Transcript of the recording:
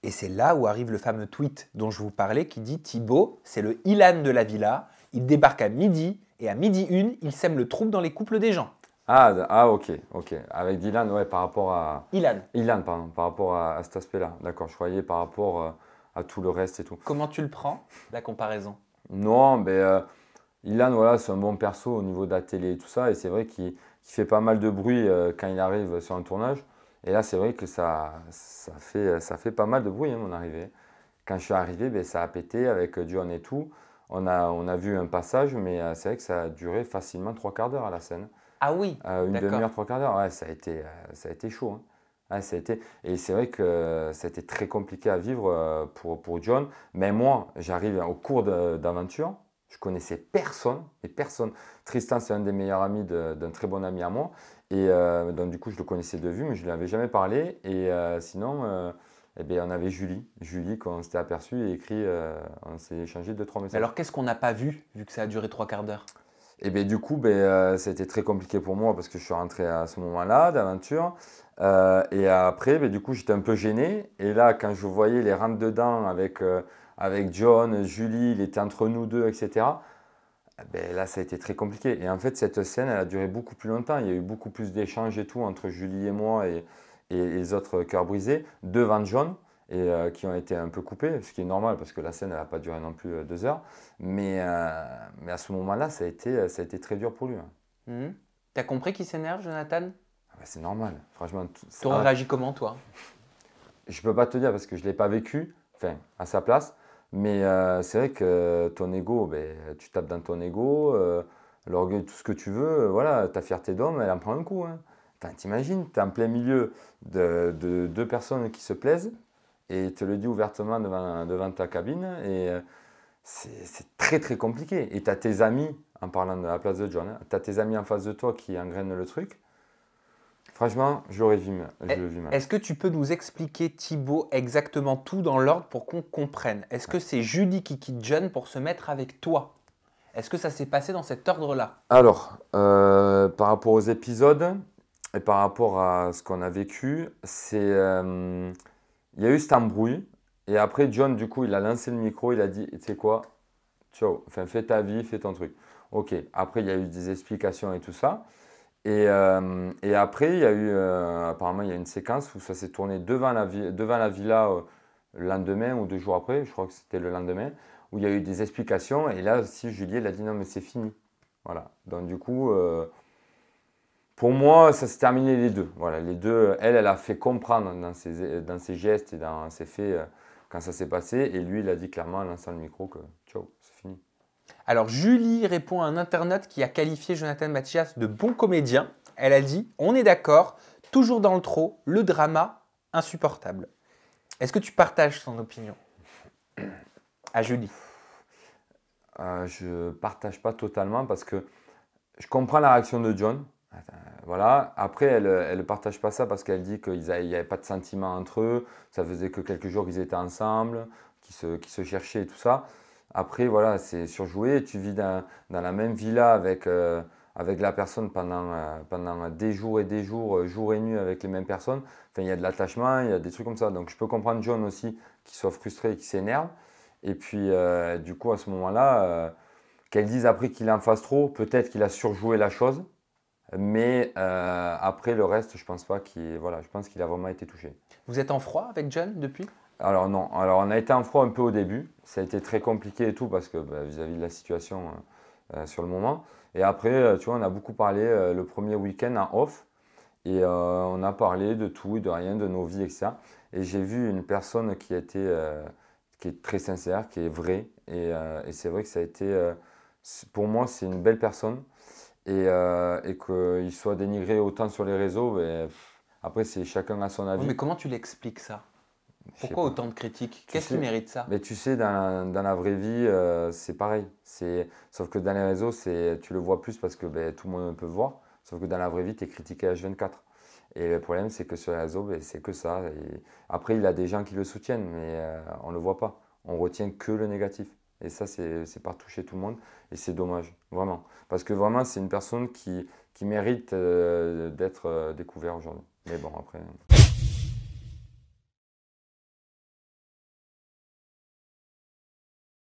Et c'est là où arrive le fameux tweet dont je vous parlais qui dit « Thibaut, c'est le Ilan de la villa, il débarque à midi et à midi une, il sème le trouble dans les couples des gens. » Ok. Avec Dylan, ouais, par rapport à… Ilan, Ilan, pardon, par rapport à cet aspect-là. D'accord, je croyais par rapport à tout le reste et tout. comment tu le prends, la comparaison? Non, Ilan, voilà, c'est un bon perso au niveau de la télé et tout ça. Et c'est vrai qu'il fait pas mal de bruit quand il arrive sur un tournage. Et là, c'est vrai que ça fait pas mal de bruit, hein, mon arrivée. Quand je suis arrivé, ça a pété avec John et tout. On a vu un passage, mais c'est vrai que ça a duré facilement 3/4 d'heure à la scène. Ah oui, Une d'accord. demi-heure, 3/4 d'heure, ouais, ça a été chaud, hein. Ouais, et c'est vrai que ça a été très compliqué à vivre pour John. Mais moi, j'arrive au cours d'aventure, je connaissais personne, et personne. Tristan, c'est un des meilleurs amis d'un très bon ami à moi. Et donc, du coup, je le connaissais de vue, mais je ne lui avais jamais parlé. Et sinon, on avait Julie. Julie, quand on s'était aperçu et écrit, on s'est échangé 2-3 Mais messages. alors, qu'est-ce qu'on n'a pas vu que ça a duré 3/4 d'heure? Et bien du coup, ça a été très compliqué pour moi parce que je suis rentré à ce moment-là d'aventure. Et après, du coup, j'étais un peu gêné. Et là, quand je voyais les rentre-dedans avec John, Julie, il était entre nous deux, etc. Là, ça a été très compliqué. Et en fait, cette scène, elle a duré beaucoup plus longtemps. Il y a eu beaucoup plus d'échanges et tout entre Julie et moi et les autres cœurs brisés devant John et qui ont été un peu coupés, ce qui est normal parce que la scène, elle n'a pas duré non plus 2 heures. Mais à ce moment-là, ça a été très dur pour lui, hein. T'as compris qu'il s'énerve, Jonathan? C'est normal, franchement. Tu aurais réagi comment, toi? Je peux pas te dire parce que je ne l'ai pas vécu, enfin, à sa place. Mais c'est vrai que ton ego, tu tapes dans ton ego, l'orgueil, tout ce que tu veux, voilà, ta fierté d'homme, elle en prend un coup, hein. T'imagines, tu es en plein milieu de deux personnes qui se plaisent et te le dit ouvertement devant ta cabine et c'est très très compliqué. Et tu as tes amis, en parlant de la place de John, tu as tes amis en face de toi qui engrainent le truc. Franchement, je l'aurais vu mal. Est-ce que tu peux nous expliquer, Thibaut, exactement tout dans l'ordre pour qu'on comprenne? Est-ce que c'est Julie qui quitte John pour se mettre avec toi? Est-ce que ça s'est passé dans cet ordre-là? Alors, par rapport aux épisodes et par rapport à ce qu'on a vécu, il y a eu cette embrouille. Et après, John, du coup, il a lancé le micro, il a dit, tu sais quoi, ciao, enfin, fais ta vie, fais ton truc. Ok, après, il y a eu des explications et tout ça. Et après, il y a eu, apparemment, il y a une séquence où ça s'est tourné devant la villa le lendemain ou 2 jours après, je crois que c'était le lendemain, où il y a eu des explications. Et là aussi, Julie, elle a dit non, mais c'est fini. Voilà. Donc, du coup, pour moi, ça s'est terminé les deux. Voilà, les deux, elle a fait comprendre dans ses gestes et dans ses faits quand ça s'est passé. Et lui, il a dit clairement en lançant le micro que ciao, c'est fini. Alors, Julie répond à un internaute qui a qualifié Jonathan Mathias de bon comédien. Elle a dit « On est d'accord, toujours dans le trop, le drama, insupportable ». Est-ce que tu partages son opinion à Julie? Je ne partage pas totalement parce que je comprends la réaction de John. Voilà. Après, elle ne partage pas ça parce qu'elle dit qu'il n'y avait pas de sentiment entre eux. Ça faisait que quelques jours qu'ils étaient ensemble, qu'ils se cherchaient et tout ça. Après, voilà, c'est surjoué. Tu vis dans la même villa avec la personne pendant des jours et des jours, jour et nuit avec les mêmes personnes. Enfin, il y a de l'attachement, il y a des trucs comme ça. Donc, je peux comprendre John aussi qui soit frustré et qui s'énerve. Et puis, du coup, à ce moment-là, qu'elle dise après qu'il en fasse trop, peut-être qu'il a surjoué la chose. Mais après, le reste, je pense pas je pense qu'il a vraiment été touché. Vous êtes en froid avec John depuis? Alors non, alors on a été en froid un peu au début, ça a été très compliqué et tout parce que vis-à-vis de la situation sur le moment. Et après, tu vois, on a beaucoup parlé le premier week-end en off et on a parlé de tout et de rien, de nos vies, etc. Et j'ai vu une personne qui est très sincère, qui est vraie et c'est vrai que ça a été, pour moi, c'est une belle personne et qu'il soit dénigré autant sur les réseaux, après c'est chacun a son avis. Oui, mais comment tu l'expliques ça? Pourquoi autant de critiques? Qu'est-ce qui mérite ça? Mais tu sais, dans la vraie vie, c'est pareil. Sauf que dans les réseaux, tu le vois plus parce que tout le monde peut voir. Sauf que dans la vraie vie, tu es critiqué H24. Et le problème, c'est que sur les réseaux, c'est que ça. Et après, il y a des gens qui le soutiennent, mais on ne le voit pas. On retient que le négatif. Et ça, c'est partout chez tout le monde. Et c'est dommage, vraiment. Parce que vraiment, c'est une personne qui mérite d'être découverte aujourd'hui. Mais bon, après…